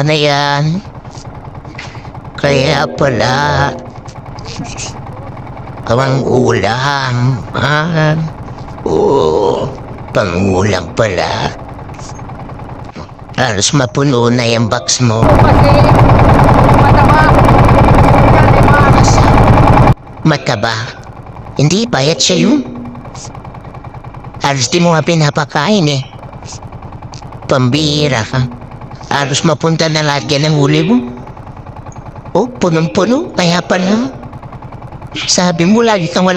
na yan. Kaya pala, pang-ulam. Oo, pang-ulam pala. Halos mapuno na yung box mo. Kasi mataba. Mataba. Hindi, payat siya yun. Halos di mo nga pinapakain eh. Pambihira ka. Halos mapunta na lahat yan ang huli mo. Oh, punong-puno. Kaya pala. Sabi mo lagi kang wala